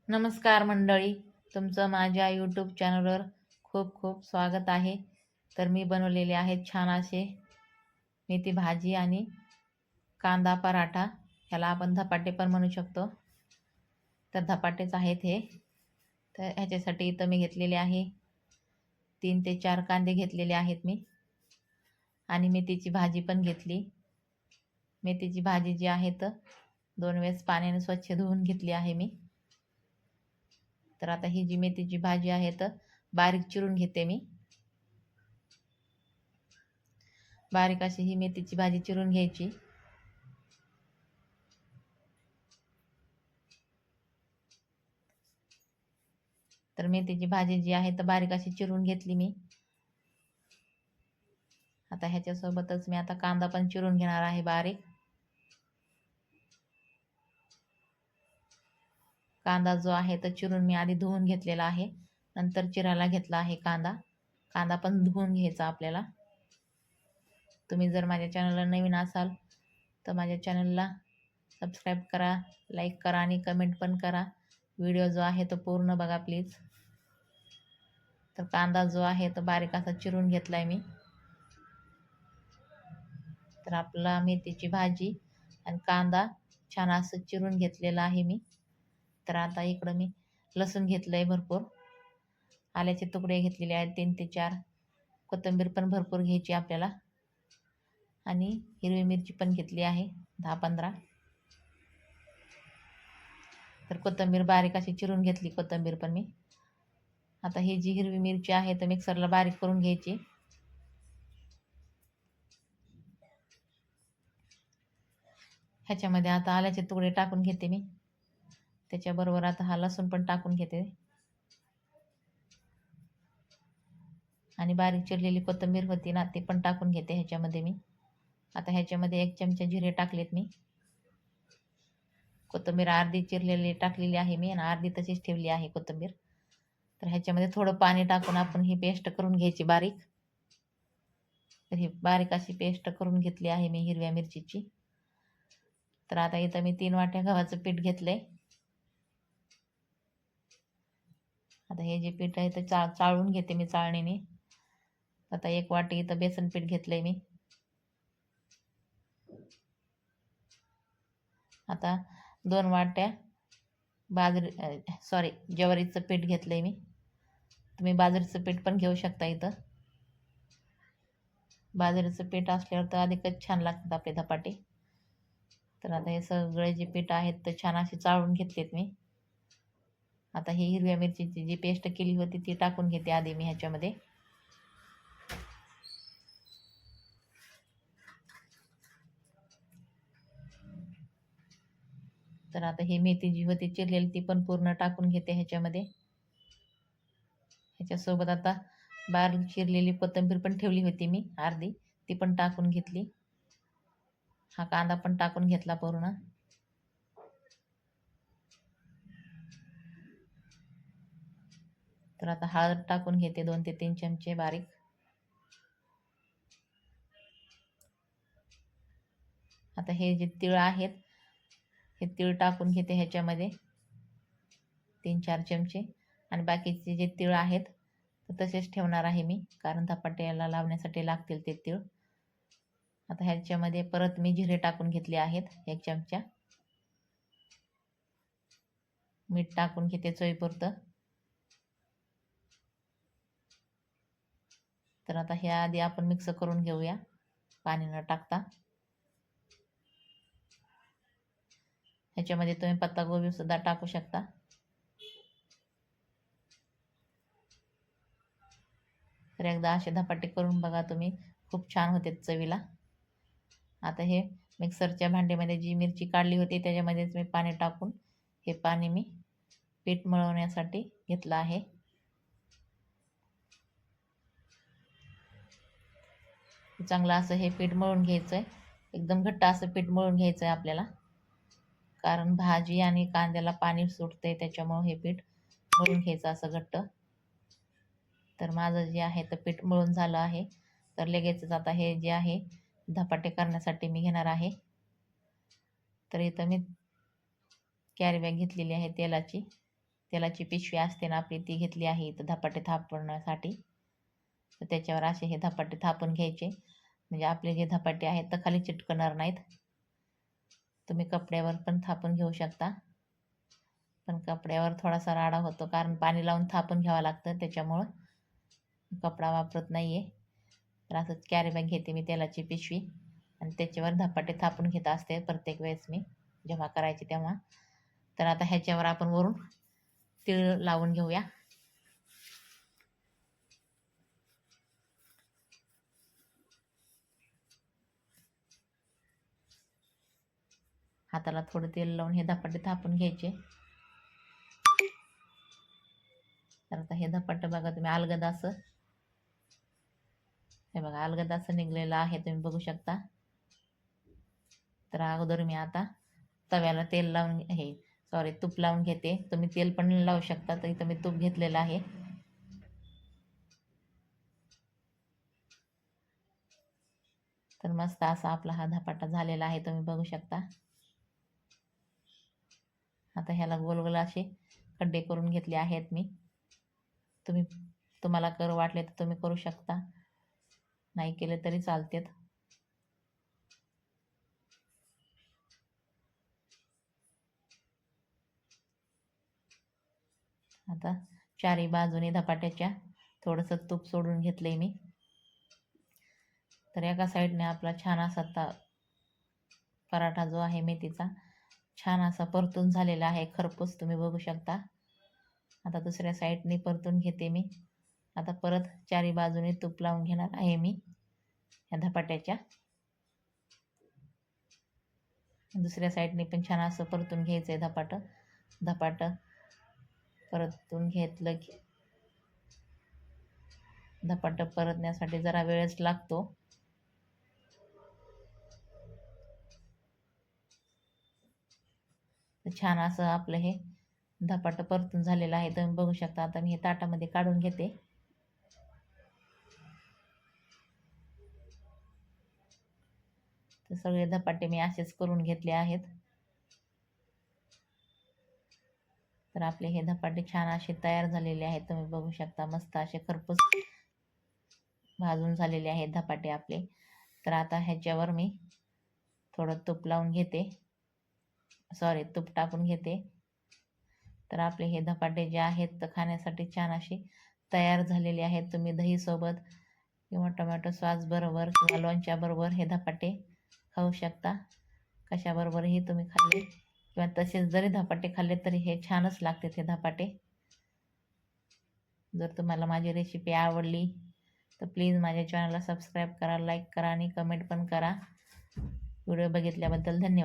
नमस्कार मंडळी, तुमचं माझ्या यूट्यूब चॅनलवर खूप खूप स्वागत आहे. तर मी बनवलेले आहेत छान असे मेथी भाजी आणि कांदा पराठा. ह्याला आपण धपाटे पण म्हणू शकतो. तर धपाटेच आहेत हे. तर ह्याच्यासाठी इथं मी घेतलेले आहे 3 ते 4 कांदे घेतलेले आहेत मी, आणि मेथीची भाजी पण घेतली. मेथीची भाजी जी आहे तर 2 वेळेस पाण्याने स्वच्छ धुवून घेतली आहे मी. तर आता ही जी मेथीची भाजी आहे तर बारीक चिरून घेते मी. बारीक अशी ही मेथीची भाजी चिरून घ्यायची. तर मेथीची भाजी जी आहे तर बारीक अशी चिरून घेतली मी. आता ह्याच्यासोबतच मी आता कांदा पण चिरून घेणार आहे बारीक. कांदा जो आहे तर चिरून मी आधी धुवून घेतलेला आहे, नंतर चिरायला घेतला आहे कांदा. कांदा पण धुवून घ्यायचा आपल्याला. तुम्ही जर माझ्या चॅनलला नवीन असाल तर माझ्या चॅनलला सबस्क्राईब करा, लाईक करा आणि कमेंट पण करा. व्हिडिओ जो आहे तो पूर्ण बघा प्लीज. तर कांदा जो आहे तो बारीक असा चिरून घेतलाय मी. तर आपला मेथीची भाजी आणि कांदा छान असं चिरून घेतलेला आहे मी. तर आता इकडं मी लसूण घेतलंय भरपूर, आल्याचे तुकडे घेतलेले आहेत 3 ते 4, कोथिंबीर पण भरपूर घ्यायची आपल्याला, आणि हिरवी मिरची पण घेतली आहे 10-15. तर कोथिंबीर बारीक अशी चिरून घेतली कोथिंबीर पण मी. आता ही जी हिरवी मिरची आहे तर मिक्सरला बारीक करून घ्यायची. ह्याच्यामध्ये आता आल्याचे तुकडे टाकून घेते मी. त्याच्याबरोबर आता हा लसूण पण टाकून घेते, आणि बारीक चिरलेली कोथिंबीर होती ना ती पण टाकून घेते ह्याच्यामध्ये मी. आता ह्याच्यामध्ये 1 चमचा जिरे टाकलेत मी. कोथिंबीर अर्धी चिरलेली टाकलेली आहे मी, आणि अर्धी तशीच ठेवली आहे कोथिंबीर. तर ह्याच्यामध्ये थोडं पाणी टाकून आपण ही पेस्ट करून घ्यायची बारीक. तर ही बारीक अशी पेस्ट करून घेतली आहे मी हिरव्या मिरचीची. तर आता इथं मी 3 वाट्या गव्हाचं पीठ घेतलंय. आता हे जे पीठ आहे ते चाळून घेते मी चाळणीने. आता 1 वाटी इथं बेसन पीठ घेतलंय मी. आता 2 वाट्या ज्वारीचं पीठ घेतलंय मी. तुम्ही बाजरीचं पीठ पण घेऊ शकता इथं. बाजरीचं पीठ असल्यावर तर अधिकच छान लागतात आपले धपाटे. तर आता हे सगळे जे पीठ आहेत ते छान असे चाळून घेतलेत मी. आता ही हिरव्या मिरचीची जी पेस्ट केली होती ती टाकून घेते आधी मी ह्याच्यामध्ये. तर आता ही मेथी जी होती चिरलेली ती पण पूर्ण टाकून घेते ह्याच्यामध्ये. ह्याच्यासोबत आता बारीक चिरलेली कोथिंबीर पण ठेवली होती मी अर्धी, ती पण टाकून घेतली. हा कांदा पण टाकून घेतला पूर्ण. तर आता हळद टाकून घेते 2 ते 3 चमचे बारीक. आता हे जे तीळ आहेत हे तीळ टाकून घेते ह्याच्यामध्ये 3-4 चमचे, आणि बाकीचे जे तीळ आहेत तर तसेच ठेवणार आहे मी, कारण धपाट्याला लावण्यासाठी लागतील ते तीळ. आता ह्याच्यामध्ये परत मी जिरे टाकून घेतले आहेत 1 चमचा. मीठ टाकून घेते चवीपुरतं. तर आता हे आधी आपण मिक्स करून घेऊया पाणी न टाकता. ह्याच्यामध्ये तुम्ही पत्तागोबी सुद्धा टाकू शकता. तर एकदा असे धपाटे करून बघा तुम्ही, खूप छान होते चवीला. आता हे मिक्सरच्या भांड्यामध्ये जी मिरची काढली होती त्याच्यामध्येच मी पाणी टाकून हे पाणी मी पीठ मळवण्यासाठी घेतलं आहे. चांगलं असं हे पीठ मळून घ्यायचं आहे. एकदम घट्ट असं पीठ मळून घ्यायचं आहे आपल्याला, कारण भाजी आणि कांद्याला पाणी सुटते त्याच्यामुळे हे पीठ मळून घ्यायचं असं घट्ट. तर माझं जे आहे तर पीठ मळून झालं आहे. तर लगेचच आता हे जे आहे धपाटे करण्यासाठी मी घेणार आहे. तर इथं मी कॅरी बॅग घेतलेली आहे तेलाची. तेलाची पिशवी असते ना आपली, ती घेतली आहे इथं धपाटे थापण्यासाठी. तर त्याच्यावर असे हे धपाटे थापून घ्यायचे, म्हणजे आपले जे धपाटे आहेत तर खाली चिटकणार नाहीत. तुम्ही कपड्यावर पण थापून घेऊ शकता, पण कपड्यावर थोडासा राडा होतो, कारण पाणी लावून थापून घ्यावं लागतं, त्याच्यामुळं कपडा वापरत नाही आहे. तर असंच कॅरी बॅग घेते मी, तेलाची पिशवी, आणि त्याच्यावर धपाटे थापून घेत असते प्रत्येक वेळेस मी जेव्हा करायचे तेव्हा. तर आता ह्याच्यावर आपण वरून तीळ लावून घेऊया. हाताला थोडं तेल लावून हे धपाटे थापून घ्यायचे. तर आता हे धपाटे बघा तुम्ही, अलगद असं, हे बघा अलगद असं निघलेलं आहे, तुम्ही बघू शकता. तर अगोदर मी आता तव्याला तेल लावून तूप लावून घेते. तुम्ही तेल पण लावू शकता, तर इथं मी तूप घेतलेलं आहे. तर मस्त असा आपला हा धपाटा झालेला आहे, तुम्ही बघू शकता. आता ह्याला गोल गोल असे खड्डे करून घेतले आहेत मी. तुम्हाला करू वाटले तर तुम्ही करू शकता, नाही केले तरी चालतेत. आता चारी बाजूने धपाट्याच्या थोडंसं तूप सोडून घेतलंय मी. तर एका साईडने आपला छान असा पराठा जो आहे मेथीचा, छान असा परतून झालेला आहे, खरपूस, तुम्ही बघू शकता. आता दुसऱ्या साईडने परतून घेते मी. आता परत चारी बाजूने तूप लावून घेणार आहे मी ह्या धपाट्याच्या. दुसऱ्या साईडने पण छान असं परतून घ्यायचं आहे धपाटं परतून घेतलं की धपाटं परतण्यासाठी जरा वेळच लागतो. छान असं आपलं हे धपाटं परतून झालेलं आहे, तुम्ही बघू शकता. आता मी हे ताटामध्ये काढून घेते. तर सगळे धपाटे मी असेच करून घेतले आहेत. तर आपले हे धपाटे छान असे तयार झालेले आहेत, तुम्ही बघू शकता. मस्त असे खरपूस भाजून झालेले आहेत धपाटे आपले. तर आता ह्याच्यावर मी थोडं तूप लावून घेते, तूप टाकून घेते. तर आपले हे धपाटे जे आहेत तर खाण्यासाठी छान असे तयार झालेले आहेत. तुम्ही दहीसोबत किंवा टोमॅटो सॉस बरोबर किंवा लोणच्याबरोबर हे धपाटे खाऊ शकता. कशाबरोबरही तुम्ही खाल्ले किंवा तसेच जरी धपाटे खाल्ले तरी हे छानच लागते हे धपाटे. जर तुम्हाला माझी रेसिपी आवडली तर प्लीज माझ्या चॅनलला सबस्क्राईब करा, लाईक करा आणि कमेंट पण करा. व्हिडिओ बघितल्याबद्दल धन्यवाद.